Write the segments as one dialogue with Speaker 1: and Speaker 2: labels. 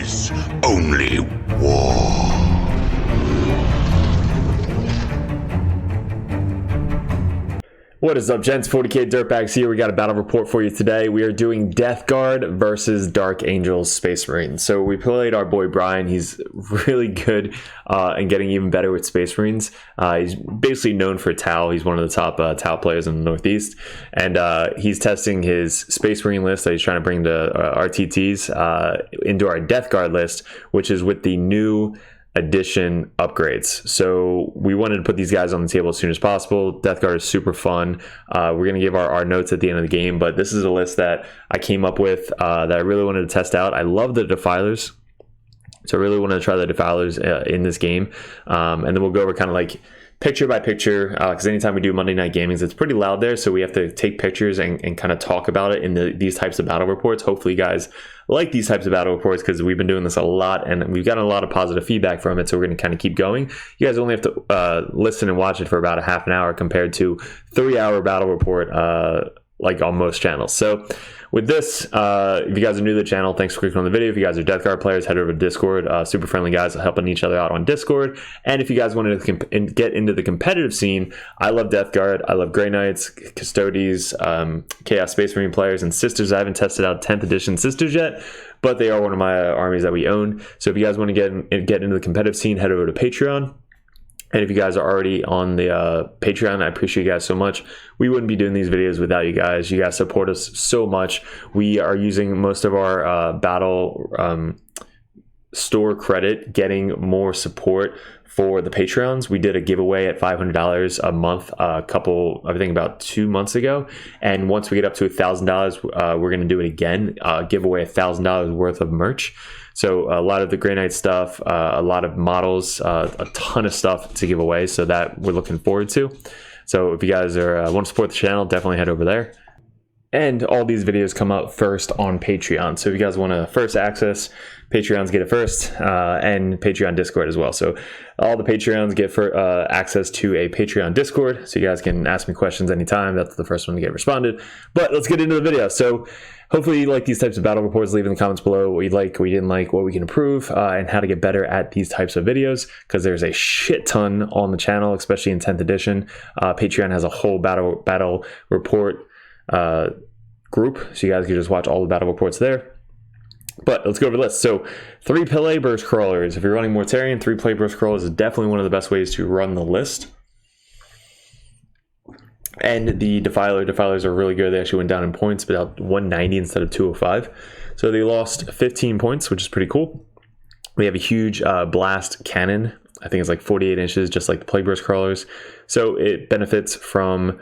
Speaker 1: is only war.
Speaker 2: What is up, gents? 40k Dirtbags here. We got a battle report for you today. We are doing Death Guard versus Dark Angels Space Marines. So we played our boy Brian. He's really good and getting even better with Space Marines. He's basically known for Tau. He's one of the top Tau players in the Northeast. And he's testing his Space Marine list that he's trying to bring to RTTs into our Death Guard list, which is with the new edition upgrades. So we wanted to put these guys on the table as soon as possible. Death Guard is super fun. We're going to give our notes at the end of the game, but this is a list that I came up with that I really wanted to test out. I love the Defilers, so I really wanted to try the Defilers in this game, and then we'll go over kind of like picture by picture, because anytime we do Monday Night Gamings, it's pretty loud there, so we have to take pictures and kind of talk about it in these types of battle reports. Hopefully you guys like these types of battle reports, because we've been doing this a lot and we've gotten a lot of positive feedback from it, so we're going to kind of keep going. You guys only have to listen and watch it for about a half an hour compared to 3-hour battle report like on most channels. So with this, if you guys are new to the channel, thanks for clicking on the video. If you guys are Death Guard players, head over to Discord. Super friendly guys helping each other out on Discord. And if you guys wanted to get into the competitive scene, I love Death Guard. I love Grey Knights, Custodies, Chaos Space Marine players, and Sisters. I haven't tested out 10th edition Sisters yet, but they are one of my armies that we own. So if you guys want to get into the competitive scene, head over to Patreon. And if you guys are already on the Patreon, I appreciate you guys so much. We wouldn't be doing these videos without you guys. You guys support us so much. We are using most of our battle store credit, getting more support for the Patreons. We did a giveaway at $500 a month I think about 2 months ago. And once we get up to $1,000, we're going to do it again, give away $1,000 worth of merch. So a lot of the Grey Knight stuff, a lot of models, a ton of stuff to give away. So that we're looking forward to. So if you guys want to support the channel, definitely head over there. And all these videos come out first on Patreon. So if you guys want to first access, Patreons get it first, and Patreon Discord as well. So all the Patreons get access to a Patreon Discord. So you guys can ask me questions anytime. That's the first one to get responded. But let's get into the video. So hopefully you like these types of battle reports. Leave in the comments below what you like, what you didn't like, what we can improve, and how to get better at these types of videos, because there's a shit ton on the channel, especially in 10th edition. Patreon has a whole battle report group, so you guys can just watch all the battle reports there. But let's go over the list. So 3 Pele Burst Crawlers. If you're running Mortarion, 3 Pele Burst Crawlers is definitely one of the best ways to run the list. And the Defilers are really good. They actually went down in points, but out 190 instead of 205. So they lost 15 points, which is pretty cool. We have a huge blast cannon. I think it's like 48 inches, just like the Plague Burst Crawlers. So it benefits from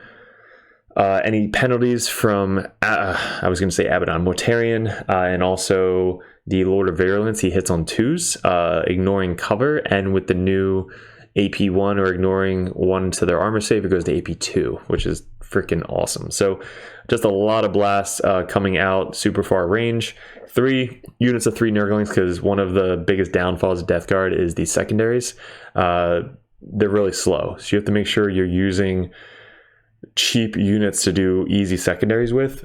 Speaker 2: any penalties from, I was going to say Abaddon, Mortarion, and also the Lord of Virulence. He hits on 2s, ignoring cover, and with the new AP1 or ignoring 1 to their armor save, it goes to AP2, which is freaking awesome. So just a lot of blasts coming out, super far range. 3 units of 3 Nurglings, because one of the biggest downfalls of Death Guard is the secondaries. They're really slow, so you have to make sure you're using cheap units to do easy secondaries with,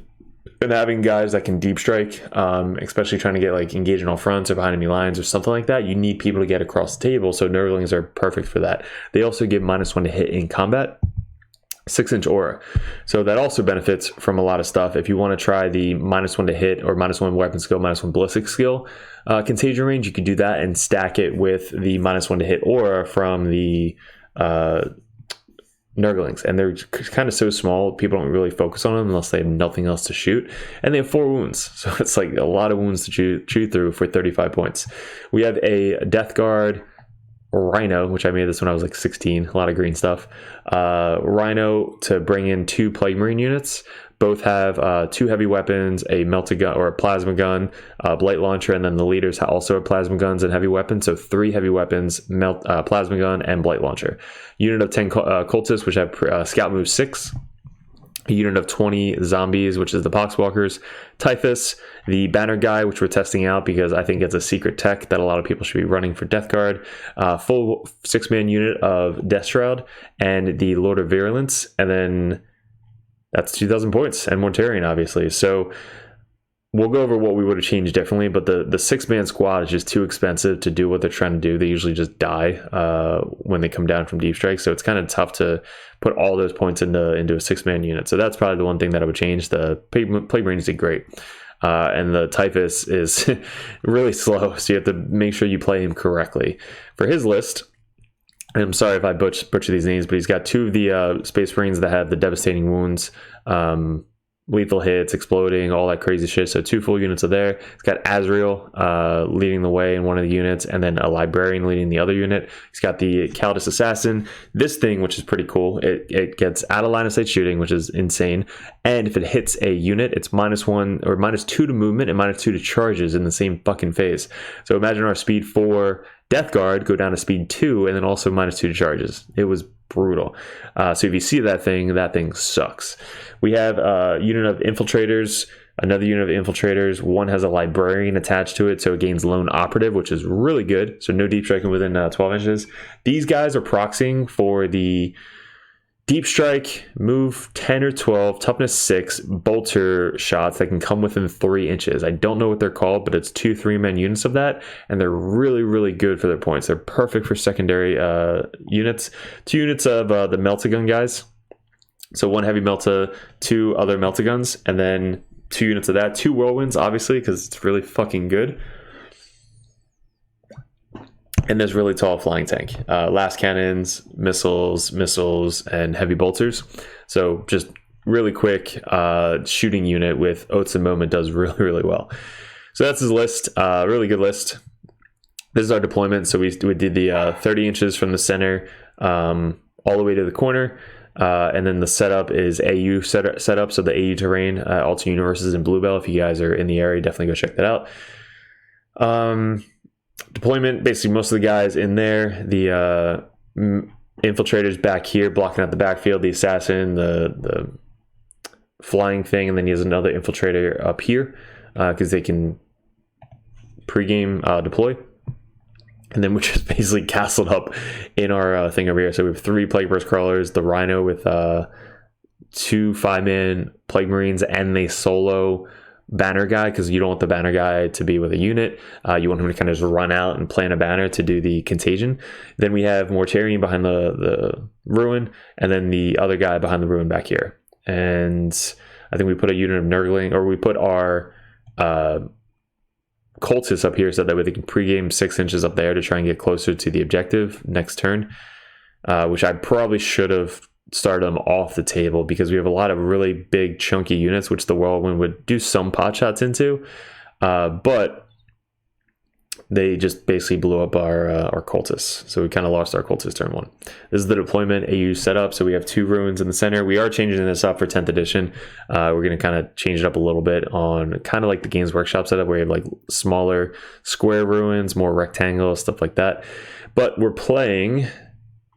Speaker 2: and having guys that can deep strike, especially trying to get like engaged in all fronts or behind enemy lines or something like that. You need people to get across the table, so Nurglings are perfect for that. They also give -1 to hit in combat, 6-inch aura, so that also benefits from a lot of stuff. If you want to try the -1 to hit or -1 weapon skill, -1 ballistic skill contagion range, you can do that and stack it with the -1 to hit aura from the Nurglings, and they're kind of so small, people don't really focus on them unless they have nothing else to shoot, and they have 4 wounds, so it's like a lot of wounds to chew through for 35 points. We have a Death Guard Rhino, which I made this when I was like 16, a lot of green stuff. Rhino to bring in 2 Plague Marine units. Both have 2 heavy weapons, a melted gun or a plasma gun, a blight launcher, and then the leaders also have plasma guns and heavy weapons. So 3 heavy weapons, plasma gun, and blight launcher. Unit of 10 cultists, which have scout move 6. A unit of 20 zombies, which is the Poxwalkers. Typhus, the banner guy, which we're testing out because I think it's a secret tech that a lot of people should be running for Death Guard. Full 6-man unit of Death Shroud, and the Lord of Virulence, and then that's 2,000 points, and Mortarion, obviously. So we'll go over what we would have changed differently, but the 6-man squad is just too expensive to do what they're trying to do. They usually just die when they come down from deep strike, so it's kind of tough to put all those points into a 6-man unit. So that's probably the one thing that I would change. The Plague Marines did great. And the Typhus is really slow, so you have to make sure you play him correctly. For his list, and I'm sorry if I butcher these names, but he's got 2 of the Space Marines that have the devastating wounds, lethal hits, exploding, all that crazy shit. So 2 full units are there. He's got Azrael leading the way in one of the units, and then a Librarian leading the other unit. He's got the Caldus Assassin. This thing, which is pretty cool, it gets out of line of sight shooting, which is insane. And if it hits a unit, it's -1 or -2 to movement and -2 to charges in the same fucking phase. So imagine our speed 4 Death Guard go down to speed 2 and then also -2 to charges. It was brutal. So if you see that thing sucks. We have a unit of infiltrators, another unit of infiltrators. One has a librarian attached to it, so it gains lone operative, which is really good. So no deep striking within 12 inches. These guys are proxying for the deep strike, move 10 or 12, toughness 6, bolter shots that can come within 3 inches. I don't know what they're called, but it's 2 3-man units of that, and they're really, really good for their points. They're perfect for secondary units. 2 units of the Meltagun guys. So 1 heavy Melta, 2 other Meltaguns, and then 2 units of that. 2 whirlwinds, obviously, because it's really fucking good. And this really tall flying tank. Last cannons, missiles, and heavy bolters. So just really quick shooting unit with Oaths and Moment does really, really well. So that's his list. Really good list. This is our deployment. So we did the 30 inches from the center all the way to the corner. And then the setup is AU setup. So the AU terrain, Alter Universes in Bluebell. If you guys are in the area, definitely go check that out. Deployment, basically most of the guys in there, the infiltrators back here blocking out the backfield, the assassin, the flying thing, and then he has another infiltrator up here because they can pregame deploy. And then we're just basically castled up in our thing over here. So we have 3 Plague Burst Crawlers, the Rhino with 2 5-man Plague Marines, and the solo banner guy, because you don't want the banner guy to be with a unit. You want him to kind of just run out and plant a banner to do the contagion. Then we have Mortarion behind the ruin, and then the other guy behind the ruin back here. And I think we put a unit of Nurgling, or we put our cultists up here so that way they can pregame 6 inches up there to try and get closer to the objective next turn, which I probably should have start them off the table because we have a lot of really big chunky units which the whirlwind would do some pot shots into, but they just basically blew up our cultists, so we kind of lost our cultist turn 1. This is the deployment AU setup. So we have 2 ruins in the center. We are changing this up for 10th edition. We're going to kind of change it up a little bit on kind of like the Games Workshop setup where you have like smaller square ruins, more rectangle, stuff like that. But we're playing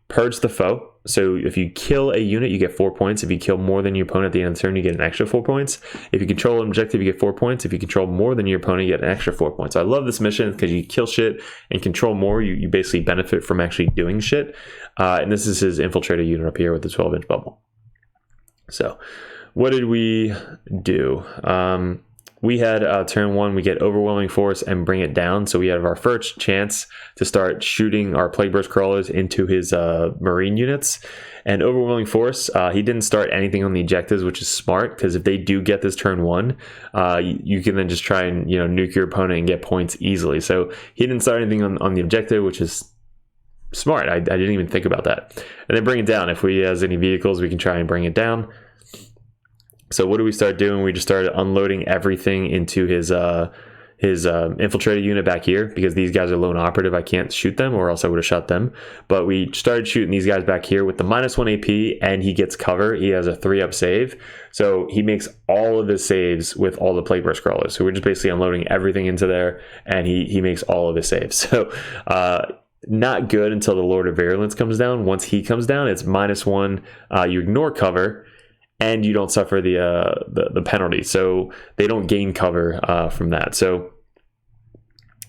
Speaker 2: Purge the Foe. So if you kill a unit, you get 4 points. If you kill more than your opponent at the end of the turn, you get an extra 4 points. If you control an objective, you get 4 points. If you control more than your opponent, you get an extra 4 points. So I love this mission because you kill shit and control more. You basically benefit from actually doing shit. And this is his infiltrator unit up here with the 12-inch bubble. So what did we do? We had turn 1, we get Overwhelming Force and bring it down. So we have our first chance to start shooting our Plague Burst Crawlers into his Marine units. And Overwhelming Force, he didn't start anything on the objectives, which is smart, because if they do get this turn 1, you can then just try and nuke your opponent and get points easily. So he didn't start anything on the objective, which is smart. I didn't even think about that. And then bring it down. If we has any vehicles, we can try and bring it down. So what do we start doing? We just started unloading everything into his infiltrator unit back here, because these guys are lone operative. I can't shoot them, or else I would have shot them. But we started shooting these guys back here with the -1 AP, and he gets cover. He has a 3-up save. So he makes all of his saves with all the Plague Burst Crawlers. So we're just basically unloading everything into there, and he makes all of his saves. So not good until the Lord of Virulence comes down. Once he comes down, it's -1. You ignore cover, and you don't suffer the penalty. So they don't gain cover from that. So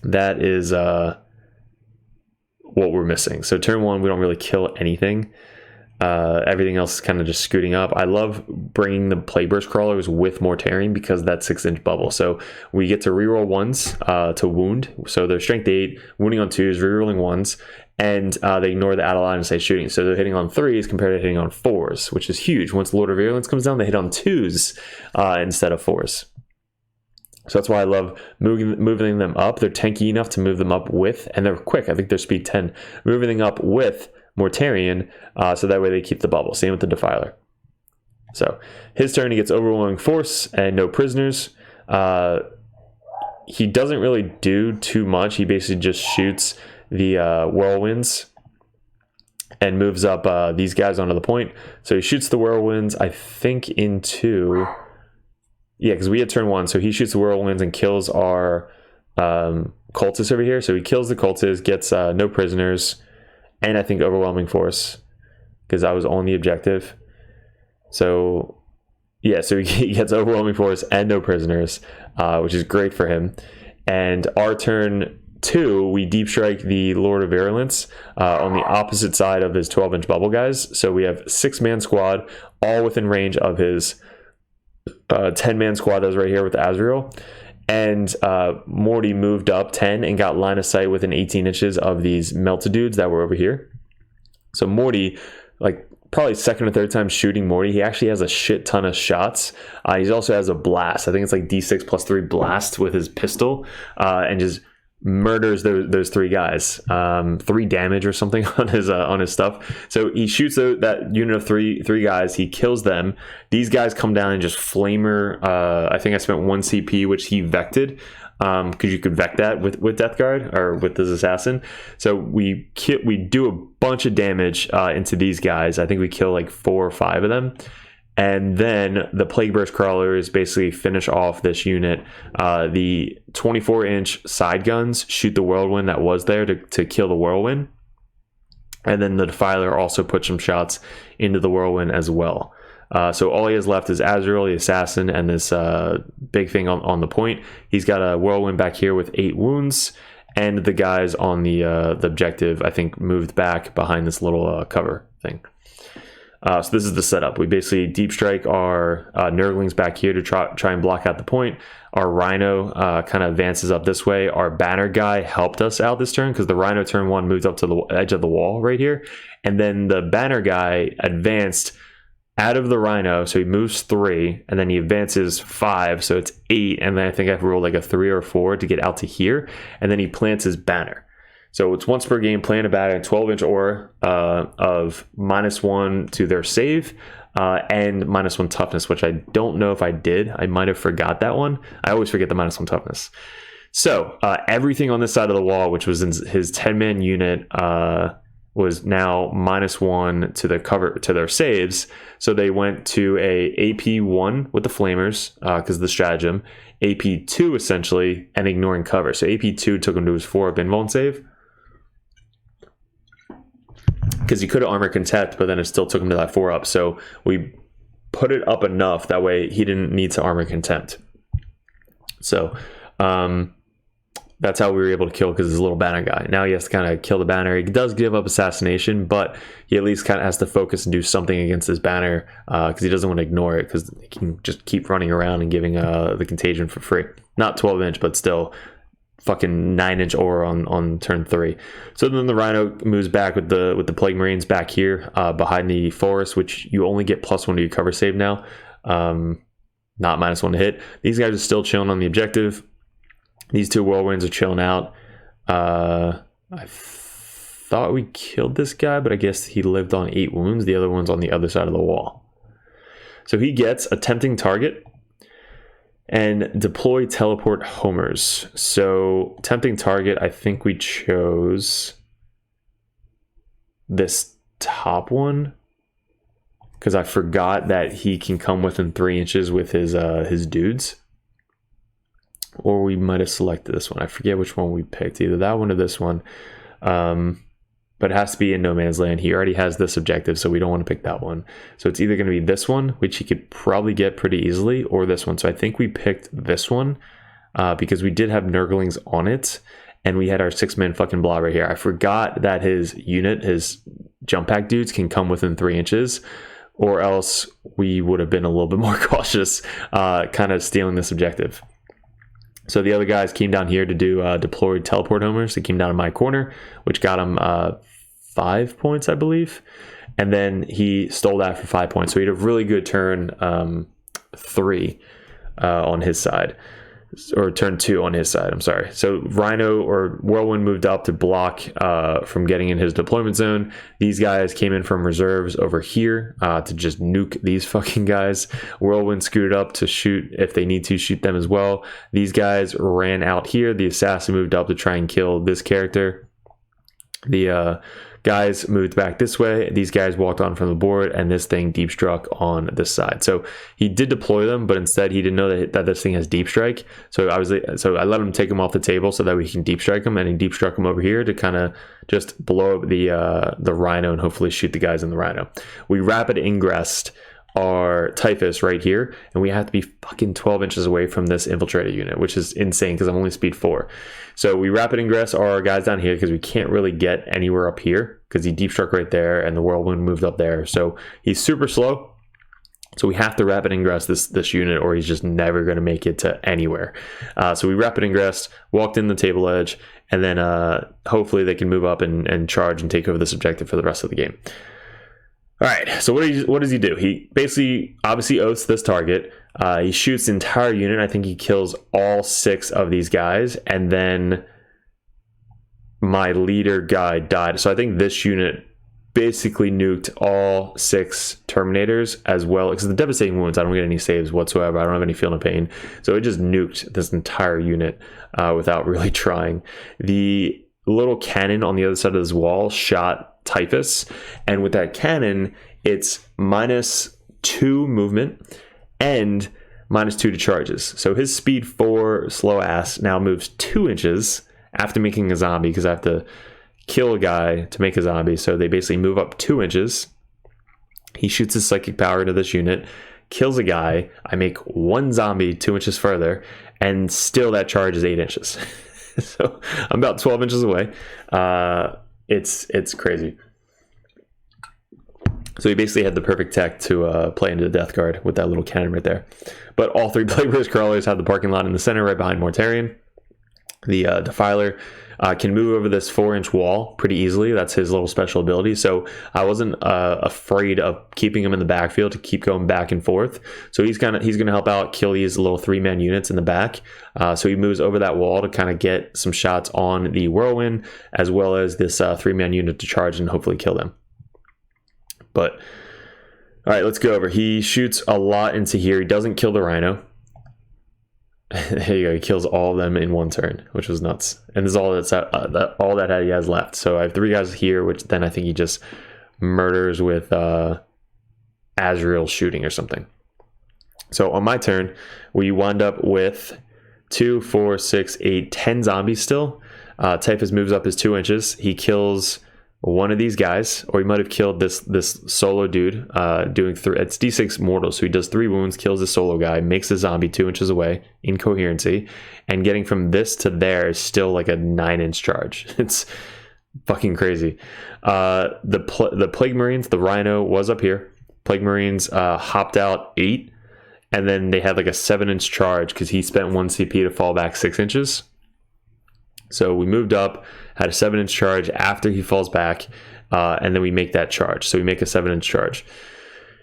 Speaker 2: that is what we're missing. So turn 1, we don't really kill anything. Everything else is kind of just scooting up. I love bringing the Plagueburst Crawlers with Mortarion because of that 6-inch bubble. So we get to reroll 1s to wound. So they're strength 8, wounding on 2s, rerolling 1s, and they ignore the out of line and say shooting. So they're hitting on 3s compared to hitting on 4s, which is huge. Once Lord of Virulence comes down, they hit on 2s instead of 4s. So that's why I love moving them up. They're tanky enough to move them up with, and they're quick. I think they're speed 10. Moving them up with Mortarion, so that way they keep the bubble. Same with the Defiler. So his turn, he gets Overwhelming Force and no prisoners. He doesn't really do too much. He basically just shoots the Whirlwinds and moves up these guys onto the point. So he shoots the Whirlwinds, I think, into... Yeah, because we had turn 1, so he shoots the Whirlwinds and kills our cultists over here. So he kills the cultists, gets no prisoners, and I think Overwhelming Force, because I was on the objective. So, yeah, so he gets Overwhelming Force and no prisoners, which is great for him. And our turn 2, we deep strike the Lord of Virulence on the opposite side of his 12-inch bubble guys. So we have 6-man squad, all within range of his 10-man squad that was right here with Azrael. And Morty moved up 10 and got line of sight within 18 inches of these melted dudes that were over here. So Morty, like probably second or third time shooting Morty, he actually has a shit ton of shots. He also has a blast. I think it's like D6 plus 3 blast with his pistol, and just murders those 3 guys. 3 damage or something on his stuff. So he shoots that unit of three guys. He kills them. These guys come down and just flamer. I think I spent 1 CP, which he vected, because you could vect that with Death Guard or with this assassin. So we do a bunch of damage into these guys. I think we kill like 4 or 5 of them. And then the Plagueburst Crawlers basically finish off this unit. The 24-inch side guns shoot the Whirlwind that was there to kill the Whirlwind. And then the Defiler also puts some shots into the Whirlwind as well. So all he has left is Azrael, the Assassin, and this big thing on the point. He's got a Whirlwind back here with 8 wounds. And the guys on the objective, I think, moved back behind this little cover thing. So this is the setup. We basically deep strike our Nurglings back here to try and block out the point. Our Rhino kind of advances up this way. Our Banner guy helped us out this turn because the Rhino turn 1 moved up to the edge of the wall right here. And then the Banner guy advanced out of the Rhino, so he moves 3, and then he advances 5, so it's 8. And then I think I've rolled like a 3 or 4 to get out to here. And then he plants his Banner. So it's once per game, plant a Banner, 12-inch aura of -1 to their save and -1 toughness, which I don't know if I did. I might have forgot that one. I always forget the -1 toughness. So everything on this side of the wall, which was in his 10-man unit, was now -1 to their cover to their saves. So they went to a AP1 with the Flamers because of the stratagem, AP2 essentially, and ignoring cover. So AP2 took him to his 4 invuln save, because he could have armor contempt, but then it still took him to that 4 up. So we put it up enough that way he didn't need to armor contempt. So that's how we were able to kill, because he's a little Banner guy. Now he has to kind of kill the Banner. He does give up assassination, but he at least kind of has to focus and do something against his Banner, because he doesn't want to ignore it, because he can just keep running around and giving the contagion for free. Not 12-inch, but still fucking 9-inch aura on turn 3. So then the Rhino moves back with the Plague Marines back here behind the forest, which you only get +1 to your cover save now, not -1 to hit. These guys are still chilling on the objective. These 2 Whirlwinds are chilling out. I thought we killed this guy, but I guess he lived on 8 wounds. The other one's on the other side of the wall. So he gets a tempting target and deploy teleport homers. So tempting target, I think we chose this top one, because I forgot that he can come within 3 inches with his dudes. Or we might have selected this one. I forget which one we picked, either that one or this one. But it has to be in no man's land. He already has this objective, so we don't want to pick that one. So it's either going to be this one, which he could probably get pretty easily, or this one. So I think we picked this one because we did have Nurglings on it. and we had our 6-man fucking blob right here. I forgot that his unit, his jump pack dudes, can come within 3 inches, or else we would have been a little bit more cautious, kind of stealing this objective. So the other guys came down here to do deployed teleport homers. They came down in my corner, which got him 5 points, I believe. And then he stole that for 5 points. So he had a really good turn 3 on his side. Or turn 2 on his side, I'm sorry. So Rhino or Whirlwind moved up to block from getting in his deployment zone. These guys came in from reserves over here to just nuke these fucking guys. Whirlwind scooted up to shoot if they need to shoot them as well. These guys ran out here. The assassin moved up to try and kill this character. The guys moved back this way. These guys walked on from the board, and this thing deep struck on this side. So he did deploy them, but instead he didn't know that this thing has deep strike. So I let him take him off the table so that we can deep strike him, and he deep struck him over here to kind of just blow up the rhino and hopefully shoot the guys in the rhino. We rapid ingressed our typhus right here, and we have to be fucking 12 inches away from this infiltrator unit, which is insane because I'm only speed 4. So we rapid ingress our guys down here because we can't really get anywhere up here because he deep struck right there and the whirlwind moved up there. So he's super slow. So we have to rapid ingress this unit, or he's just never going to make it to anywhere. So we rapid ingressed, walked in the table edge, and then hopefully they can move up and charge and take over this objective for the rest of the game. All right, so what does he do? He basically obviously oaths this target. He shoots the entire unit. I think he kills all 6 of these guys, and then my leader guy died. So I think this unit basically nuked all 6 Terminators as well, because the devastating wounds, I don't get any saves whatsoever. I don't have any feel no pain. So it just nuked this entire unit without really trying. The little cannon on the other side of this wall shot typhus, and with that cannon it's -2 movement and -2 to charges. So his speed 4 slow ass now moves 2 inches after making a zombie, because I have to kill a guy to make a zombie. So they basically move up 2 inches. He shoots his psychic power into this unit, kills a guy. I make 1 zombie 2 inches further, and still that charge is 8 inches. So I'm about 12 inches away. It's crazy. So he basically had the perfect tech to play into the Death Guard with that little cannon right there. But all 3 Plague British crawlers have the parking lot in the center right behind Mortarion. The Defiler can move over this 4-inch wall pretty easily. That's his little special ability. So I wasn't afraid of keeping him in the backfield to keep going back and forth. So he's gonna help out kill these little 3-man units in the back. So he moves over that wall to kind of get some shots on the whirlwind, as well as this 3-man unit to charge and hopefully kill them. But all right, let's go over. He shoots a lot into here. He doesn't kill the rhino. There you go. He kills all of them in 1 turn, which was nuts. And this is all all that he has left. So I have 3 guys here, which then I think he just murders with Azrael shooting or something. So on my turn, we wind up with 2, 4, 6, 8, 10 zombies still. Typhus moves up his 2 inches. He kills 1 of these guys, or he might have killed this solo dude doing 3. It's d6 mortal, so he does 3 wounds, kills the solo guy, makes a zombie 2 inches away in coherency, and getting from this to there is still like a 9-inch charge. It's fucking crazy. The Plague Marines, the Rhino was up here. Plague Marines hopped out 8, and then they had like a 7-inch charge because he spent 1 CP to fall back 6 inches. So we moved up, had a 7-inch charge after he falls back, and then we make that charge. So we make a 7-inch charge.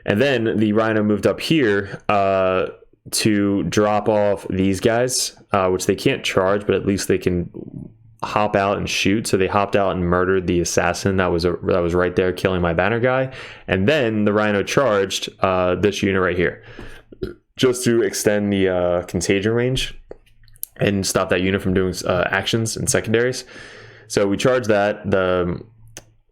Speaker 2: And then the Rhino moved up here to drop off these guys, which they can't charge, but at least they can hop out and shoot. So they hopped out and murdered the assassin that was right there killing my banner guy. And then the Rhino charged this unit right here, just to extend the contagion range and stop that unit from doing actions and secondaries. So we charged that. The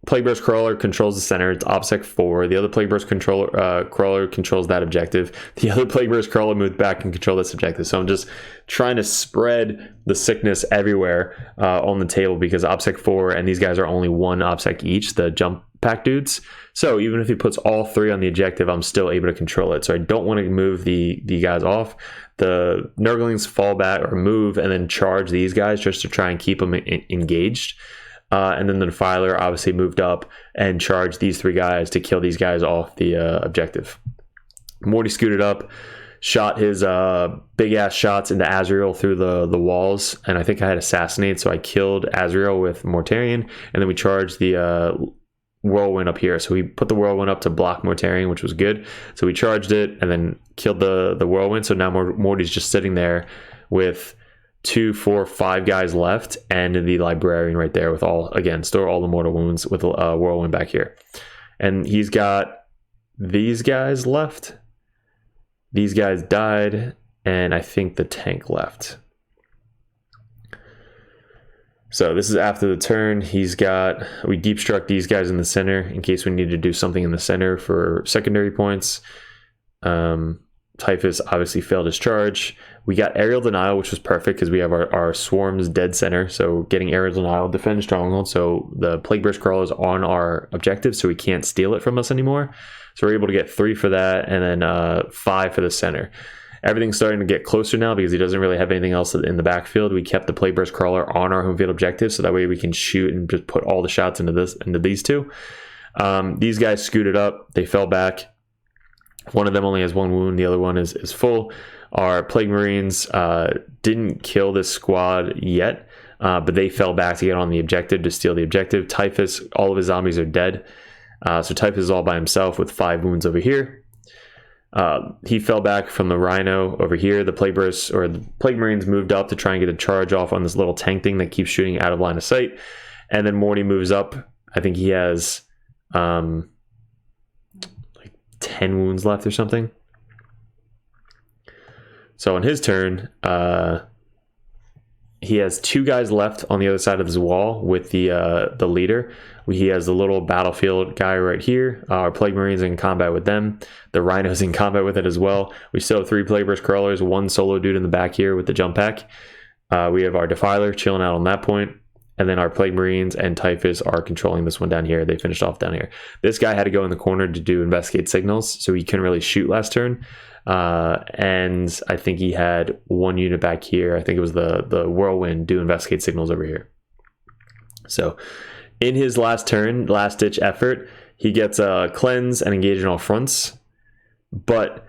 Speaker 2: Plaguebear's Crawler controls the center. It's OPSEC 4. The other Plaguebear's Crawler controls that objective. The other Plaguebear's Crawler moved back and control this objective. So I'm just trying to spread the sickness everywhere on the table, because OPSEC 4 and these guys are only 1 OPSEC each, the jump pack dudes. So even if he puts all 3 on the objective, I'm still able to control it. So I don't want to move the guys off. The Nurglings fall back or move and then charge these guys just to try and keep them engaged. And then the Defiler obviously moved up and charged these 3 guys to kill these guys off the objective. Morty scooted up, shot his big ass shots into Azrael through the walls, and I think I had Assassinate, so I killed Azrael with Mortarion, and then we charged the Whirlwind up here. So we put the Whirlwind up to block Mortarion, which was good. So we charged it and then killed the Whirlwind. So now Morty's just sitting there with 2, 4, 5 guys left, and the Librarian right there with store all the mortal wounds with a Whirlwind back here. And he's got these guys left. These guys died, and I think the tank left. So this is after the turn. We deep struck these guys in the center in case we need to do something in the center for secondary points. Typhus obviously failed his charge. We got aerial denial, which was perfect because we have our swarms dead center. So getting aerial denial, defend stronghold. So the Plaguebear's Crawl is on our objective, so he can't steal it from us anymore. So we're able to get 3 for that, and then 5 for the center. Everything's starting to get closer now because he doesn't really have anything else in the backfield. We kept the Plaguebear's Crawler on our home field objective, so that way we can shoot and just put all the shots into these 2. These guys scooted up. They fell back. One of them only has 1 wound. The other one is full. Our Plague Marines didn't kill this squad yet, but they fell back to get on the objective to steal the objective. Typhus, all of his zombies are dead. So Typhus is all by himself with 5 wounds over here. He fell back from the Rhino over here. The Plague Marines moved up to try and get a charge off on this little tank thing that keeps shooting out of line of sight. And then Morty moves up. I think he has 10 wounds left or something. So on his turn, he has 2 guys left on the other side of his wall with the leader. He has the little battlefield guy right here. Our Plague Marines in combat with them. The Rhino's in combat with it as well. We still have 3 Plaguebear's Crawlers, 1 solo dude in the back here with the jump pack. We have our Defiler chilling out on that point. And then our Plague Marines and Typhus are controlling this one down here. They finished off down here. This guy had to go in the corner to do investigate signals, so he couldn't really shoot last turn. And I think he had 1 unit back here. I think it was the Whirlwind do investigate signals over here. So in his last turn, last ditch effort, he gets a cleanse and engage in all fronts. But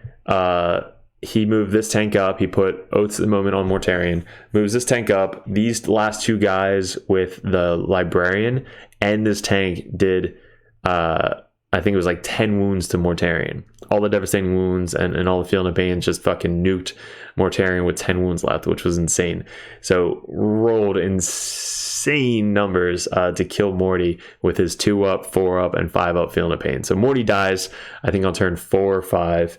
Speaker 2: he moved this tank up. He put Oaths at the moment on Mortarion. Moves this tank up. These last 2 guys with the Librarian and this tank did, I think it was like 10 wounds to Mortarion. All the devastating wounds and all the feeling of pain just fucking nuked Mortarion with 10 wounds left, which was insane. So rolled insane numbers to kill Morty with his 2 up, 4 up, and 5 up feeling of pain. So Morty dies, I think, on turn 4 or 5.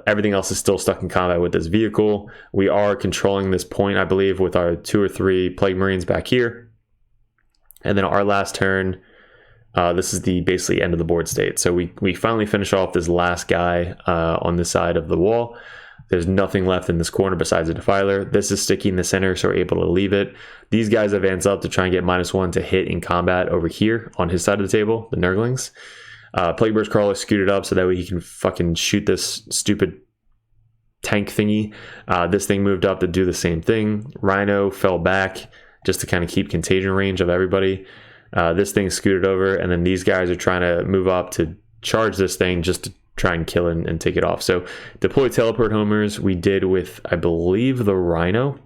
Speaker 2: Everything else is still stuck in combat with this vehicle. We are controlling this point, I believe, with our 2 or 3 Plague Marines back here. And then our last turn, this is the basically end of the board state. So we finally finish off this last guy on this side of the wall. There's nothing left in this corner besides a Defiler. This is sticky in the center, so we're able to leave it. These guys advance up to try and get -1 to hit in combat over here on his side of the table, the Nurglings. Plaguebear's Crawler scooted up so that way he can fucking shoot this stupid tank thingy. This thing moved up to do the same thing. Rhino fell back just to kind of keep contagion range of everybody. This thing scooted over, and then these guys are trying to move up to charge this thing just to try and kill it and take it off. So deploy teleport homers we did with, I believe, the Rhino,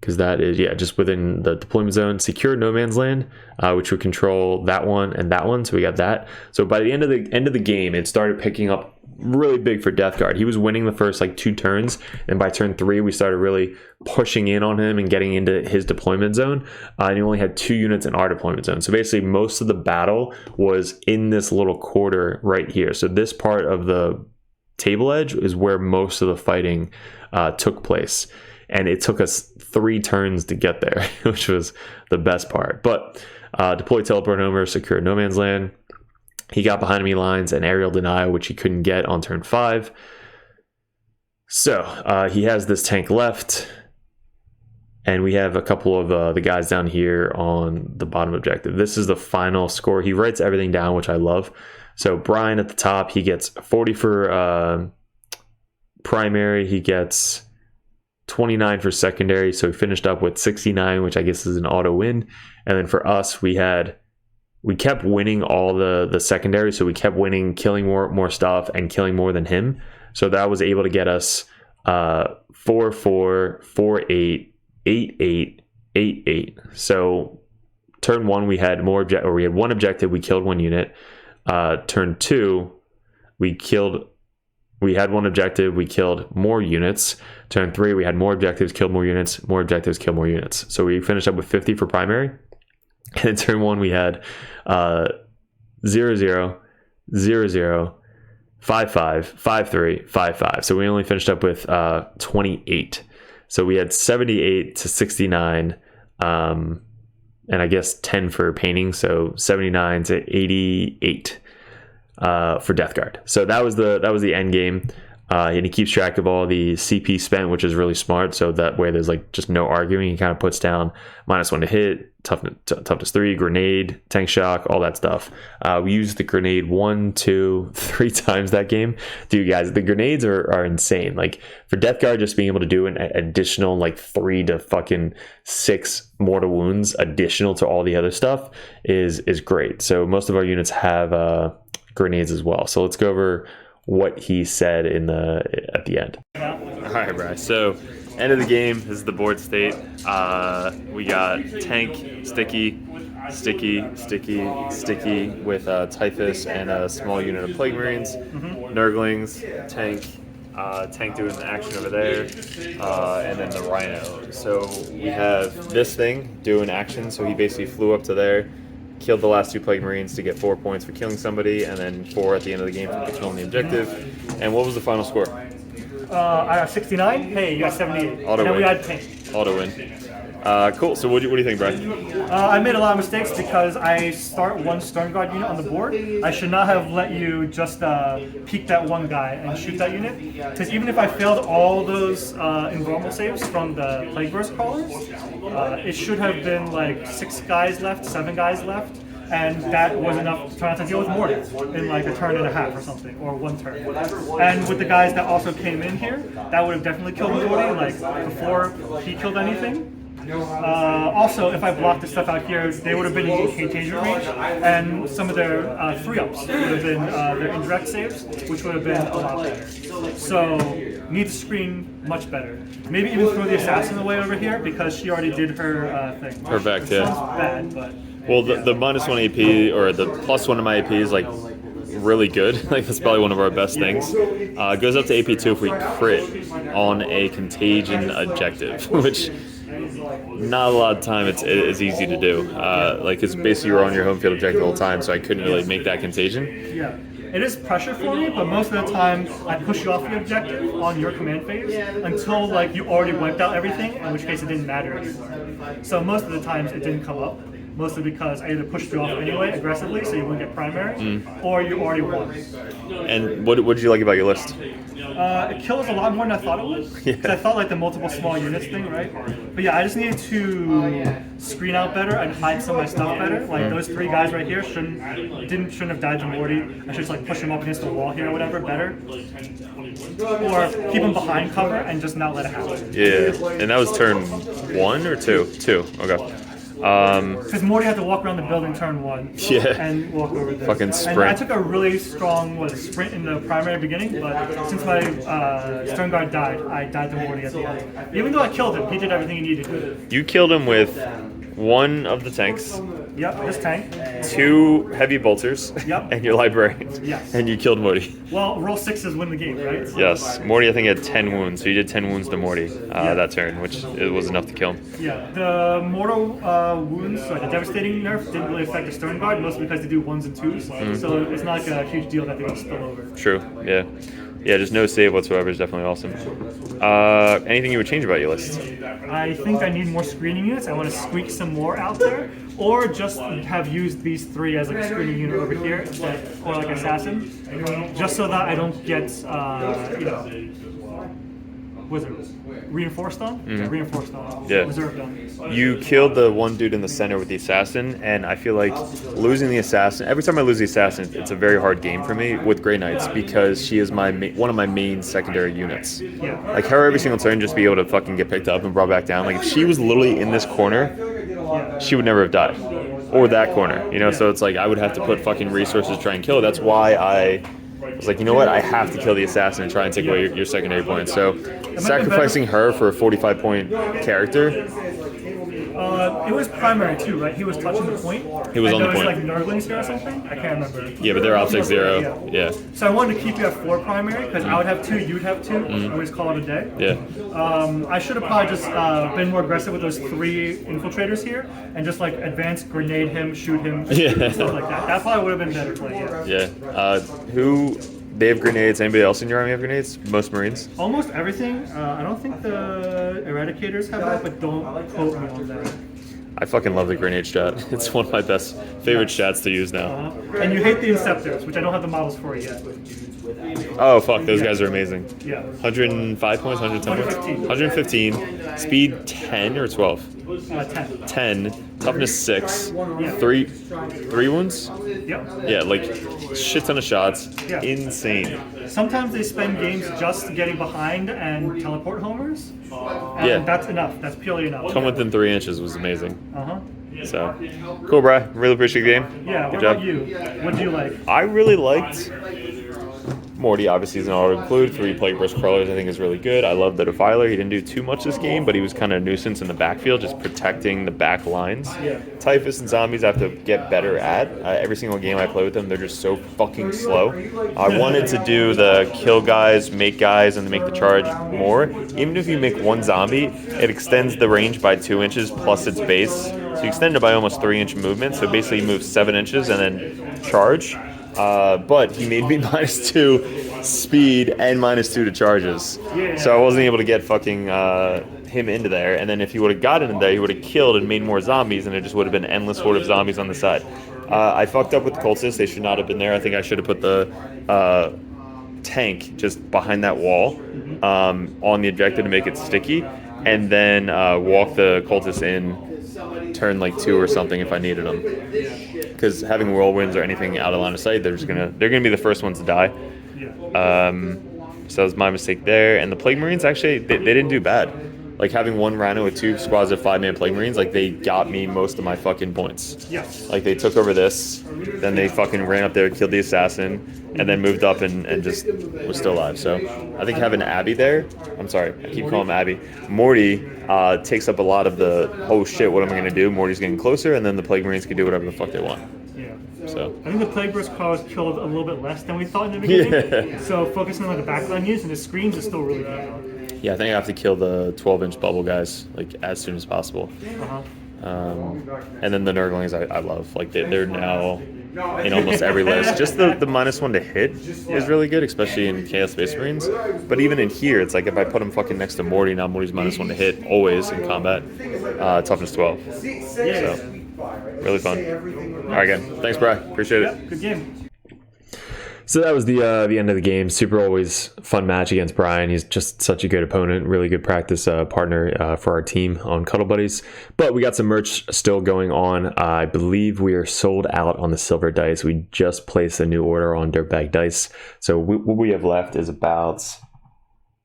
Speaker 2: because that is, yeah, just within the deployment zone. Secure no man's land, which would control that one and that one. So we got that. So by the end of the game, it started picking up really big for Death Guard. He was winning the first like 2 turns, and by turn 3 we started really pushing in on him and getting into his deployment zone, and he only had 2 units in our deployment zone. So basically most of the battle was in this little quarter right here. So this part of the table edge is where most of the fighting took place, and it took us 3 turns to get there, which was the best part. But Deploy teleport homer, secure no man's land. He got behind enemy lines and aerial denial, which he couldn't get on turn 5. So he has this tank left, and we have a couple of the guys down here on the bottom objective. This is the final score. He writes everything down, which I love. So Brian at the top, he gets 40 for primary. He gets 29 for secondary. So he finished up with 69, which I guess is an auto win. And then for us, we kept winning all the secondary. So we kept winning, killing more stuff and killing more than him. So that was able to get us 4-4, 4-8, 8-8, 8-8. So turn 1 we had we had one objective, we killed 1 unit. Turn 2 we had one objective, we killed more units. Turn 3 we had more objectives, killed more units, more objectives, killed more units. So we finished up with 50 for primary. And in turn 1 we had 0-0, 0-0, 5-5, 5-3, 5-5. So we only finished up with 28. So we had 78 to 69, and I guess 10 for painting. So 79 to 88 for Death Guard. So that was the end game. And he keeps track of all the CP spent, which is really smart. So that way there's like just no arguing. He kind of puts down -1 to hit, toughness 3, grenade, tank shock, all that stuff. We used the grenade 1, 2, 3 times that game. Dude, guys, the grenades are insane. Like for Death Guard, just being able to do an additional like 3 to fucking 6 mortal wounds additional to all the other stuff is great. So most of our units have grenades as well. So let's go over what he said at the end. All right, Bryce. So end of the game. This is the board state. We got tank, sticky with Typhus and a small unit of Plague Marines. Nurglings, tank doing the action over there, and then the Rhino. So we have this thing doing action. So he basically flew up to there, killed the last 2 Plague Marines to get 4 points for killing somebody, and then 4 at the end of the game for killing the objective. And what was the final score?
Speaker 3: I got 69. Hey, you got 78.
Speaker 2: Auto win.
Speaker 3: We had paint.
Speaker 2: Auto win. Cool. So what do you think, Brian?
Speaker 3: I made a lot of mistakes because I start 1 Stern Guard unit on the board. I should not have let you just peek that 1 guy and shoot that unit. Because even if I failed all those invulnerable saves from the Plague Burst crawlers, it should have been like 6 guys left, 7 guys left. And that was enough to try to deal with Morty in like a turn and a half or something, or 1 turn. And with the guys that also came in here, that would have definitely killed Morty like before he killed anything. Also, if I blocked the stuff out here, they would have been in contagion range, and some of their 3-ups would have been their indirect saves, which would have been a lot better. So, need to screen much better. Maybe even throw the assassin away over here because she already did her thing.
Speaker 2: Her back, yeah.
Speaker 3: Sounds bad, but.
Speaker 2: Well, the -1 AP or the +1 of my AP is like really good. Like that's probably one of our best things. It goes up to AP2 if we crit on a contagion objective, which not a lot of time it's easy to do. Like it's basically you're on your home field objective the whole time, so I couldn't really make that contagion.
Speaker 3: Yeah. It is pressure for me, but most of the time I push you off the objective on your command phase until like you already wiped out everything, in which case it didn't matter anymore. So most of the times it didn't come up. Mostly because I either pushed you off anyway aggressively so you wouldn't get primary, or you already won.
Speaker 2: And what did you like about your list?
Speaker 3: It kills a lot more than I thought it would.
Speaker 2: Yeah.
Speaker 3: I thought like the multiple small units thing, right? But yeah, I just needed to screen out better and hide some of my stuff better. Like those 3 guys right here shouldn't have died to Morty. I should just like push them up against the wall here or whatever better. Or keep them behind cover and just not let it happen.
Speaker 2: Yeah, and that was turn 1 or 2? 2, okay.
Speaker 3: Because Morty had to walk around the building turn 1 and walk over there.
Speaker 2: Fucking sprint.
Speaker 3: And I took a really strong sprint in the primary beginning, but since my Stern Guard died, I died to Morty at the end. Even though I killed him, he did everything he needed to.
Speaker 2: You killed him with 1 of the tanks.
Speaker 3: Yep, this tank.
Speaker 2: 2 heavy bolters.
Speaker 3: Yep.
Speaker 2: And your librarian.
Speaker 3: Yes.
Speaker 2: And you killed Morty.
Speaker 3: Well, roll 6s win the game, right?
Speaker 2: Yes. Morty, I think, had 10 wounds, so you did 10 wounds to Morty that turn, which it was enough to kill him.
Speaker 3: Yeah. The mortal wounds, so the devastating nerf, didn't really affect the Stern Guard, mostly because they do 1s and 2s. So it's not like a huge deal that they don't spill over.
Speaker 2: True, yeah. Yeah, just no save whatsoever is definitely awesome. Anything you would change about your list?
Speaker 3: I think I need more screening units. I want to squeak some more out there, or just have used these 3 as like a screening unit over here, or like assassin, just so that I don't get wizards. Reinforced on? Reinforced on.
Speaker 2: Yeah.
Speaker 3: Reserved on.
Speaker 2: You killed the one dude in the center with the assassin, and I feel like losing the assassin, every time I lose the assassin, it's a very hard game for me with Grey Knights because she is one of my main secondary units.
Speaker 3: Yeah.
Speaker 2: Like her every single turn just be able to fucking get picked up and brought back down. Like if she was literally in this corner, she would never have died. Or that corner, so it's like I would have to put fucking resources to try and kill her. That's why I was like, you know what, I have to kill the assassin and try and take away your secondary points. So sacrificing her for a 45-point character.
Speaker 3: It was primary too, right? He was touching the point.
Speaker 2: He was on the point.
Speaker 3: Like Nurglings here or something. I can't remember.
Speaker 2: Yeah, but they're optic 0. Yeah.
Speaker 3: So I wanted to keep you at 4 primary because I would have 2, you'd have 2. And we just call it a day.
Speaker 2: Yeah.
Speaker 3: I should have probably just been more aggressive with those 3 infiltrators here and just like advance, grenade him, shoot him, stuff like that. That probably would have been better play.
Speaker 2: Yeah. Who? They have grenades. Anybody else in your army have grenades? Most Marines?
Speaker 3: Almost everything. I don't think the Eradicators have that, but don't quote me on that.
Speaker 2: I fucking love the grenade strat. It's one of my best favorite strats to use now.
Speaker 3: And you hate the Inceptors, which I don't have the models for yet.
Speaker 2: Oh fuck, those guys are amazing.
Speaker 3: Yeah.
Speaker 2: 105 points, 110 points? 115. Speed 10 or 12?
Speaker 3: 10.
Speaker 2: 10. Toughness 6. 3 wounds?
Speaker 3: Yep.
Speaker 2: Yeah, like shit ton of shots.
Speaker 3: Yeah.
Speaker 2: Insane.
Speaker 3: Sometimes they spend games just getting behind and teleport homers. And that's enough. That's purely enough.
Speaker 2: Come within 3 inches was amazing. So, cool, bro. Really appreciate the game.
Speaker 3: Yeah,
Speaker 2: Good
Speaker 3: what
Speaker 2: job.
Speaker 3: about you? What do you like?
Speaker 2: I really liked Morty, obviously, is an auto-include. 3 Plague Burst Crawlers, I think, is really good. I love the Defiler. He didn't do too much this game, but he was kind of a nuisance in the backfield, just protecting the back lines.
Speaker 3: Yeah.
Speaker 2: Typhus and Zombies I have to get better at. Every single game I play with them, they're just so fucking slow. I wanted to do the kill guys, make guys, and make the charge more. Even if you make 1 zombie, it extends the range by 2 inches plus its base. So you extend it by almost 3-inch movement. So basically you move 7 inches and then charge. But he made me -2 speed and -2 to charges. So I wasn't able to get fucking him into there. And then if he would have gotten in there, he would have killed and made more zombies, and it just would have been an endless horde of zombies on the side. I fucked up with the cultists. They should not have been there. I think I should have put the tank just behind that wall on the objective to make it sticky, and then walk the cultists in turn like 2 or something if I needed them. Because having whirlwinds or anything out of line of sight, they're gonna be the first ones to die. So that was my mistake there. And the Plague Marines actually they didn't do bad. Like having 1 Rhino with 2 squads of 5-man Plague Marines, like they got me most of my fucking points.
Speaker 3: Yes.
Speaker 2: Like they took over this, then they fucking ran up there, killed the assassin, and then moved up and just was still alive. So I think having Abby there, I'm sorry, I keep calling him Abby. Morty takes up a lot of the, oh shit, what am I gonna do? Morty's getting closer, and then the Plague Marines can do whatever the fuck they want.
Speaker 3: Yeah.
Speaker 2: So
Speaker 3: I think the Plague Burst Crawlers killed a little bit less than we thought in the beginning.
Speaker 2: Yeah.
Speaker 3: So focusing on the backline use and the screens is still really good.
Speaker 2: yeah, I think I have to kill the 12-inch bubble guys like as soon as possible. And then the Nurglings I love. Like they're now in almost every list. Just the -1 to hit is really good, especially in Chaos Space Marines. But even in here, it's like if I put him fucking next to Morty, now Morty's -1 to hit always in combat. Toughness 12. So really fun. All right, again, thanks, bro. Appreciate it.
Speaker 3: Good game.
Speaker 2: So that was the end of the game. Super always fun match against Brian. He's just such a good opponent, really good practice partner for our team on Cuddle Buddies. But we got some merch still going on. I believe we are sold out on the silver dice. We just placed a new order on Dirtbag Dice. So what we have left is about,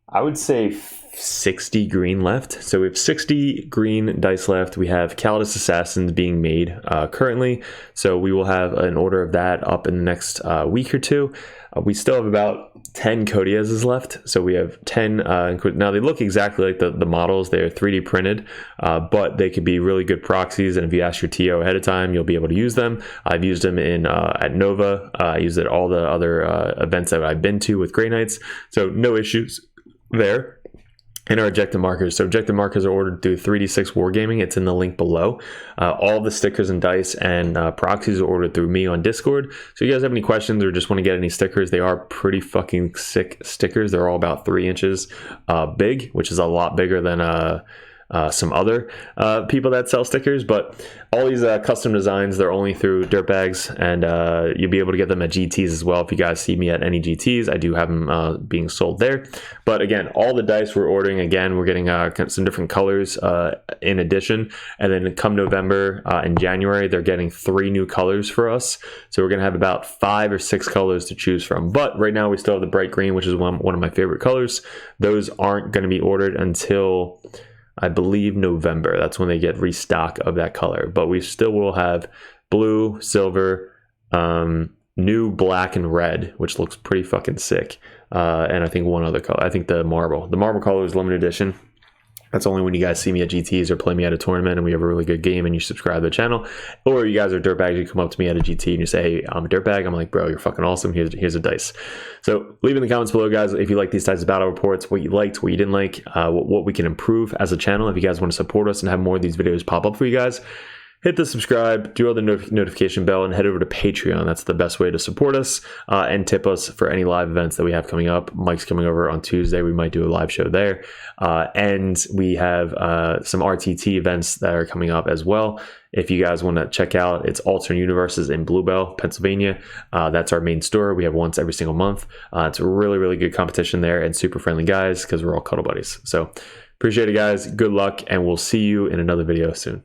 Speaker 2: I would say, 60 green left. So we have 60 green dice left. We have Calidus Assassins being made currently. So we will have an order of that up in the next week or two. We still have about 10 Codieses left. So we have 10. Now they look exactly like the models. They're 3D printed, but they could be really good proxies. And if you ask your TO ahead of time, you'll be able to use them. I've used them in at Nova. I used it at all the other events that I've been to with Grey Knights. So no issues there. and our objective markers. So objective markers are ordered through 3D6 Wargaming. It's in the link below. All the stickers and dice and proxies are ordered through me on Discord. So if you guys have any questions or just want to get any stickers, they are pretty fucking sick stickers. They're all about 3 inches big, which is a lot bigger than some other people that sell stickers. But all these custom designs, they're only through Dirtbags, and you'll be able to get them at GTs as well. If you guys see me at any GTs, I do have them being sold there. But again, all the dice we're ordering, again, we're getting some different colors in addition. And then come November and January, they're getting 3 new colors for us. So we're going to have about 5 or 6 colors to choose from. But right now we still have the bright green, which is one of my favorite colors. Those aren't going to be ordered until, I believe, November. That's when they get restock of that color. But we still will have blue, silver, new black and red, which looks pretty fucking sick. And I think one other color. I think the marble. The marble color is limited edition. That's only when you guys see me at GTs or play me at a tournament and we have a really good game and you subscribe to the channel. Or you guys are dirtbags, you come up to me at a GT and you say, hey, I'm a dirtbag. I'm like, bro, you're fucking awesome. Here's a dice. So leave in the comments below, guys, if you like these types of battle reports, what you liked, what you didn't like, what we can improve as a channel. If you guys want to support us and have more of these videos pop up for you guys, hit the subscribe, do all the notification bell, and head over to Patreon. That's the best way to support us and tip us for any live events that we have coming up. Mike's coming over on Tuesday. We might do a live show there. And we have some RTT events that are coming up as well. If you guys want to check out, it's Alternate Universes in Bluebell, Pennsylvania. That's our main store. We have once every single month. It's a really, really good competition there and super friendly guys because we're all cuddle buddies. So appreciate it, guys. Good luck, and we'll see you in another video soon.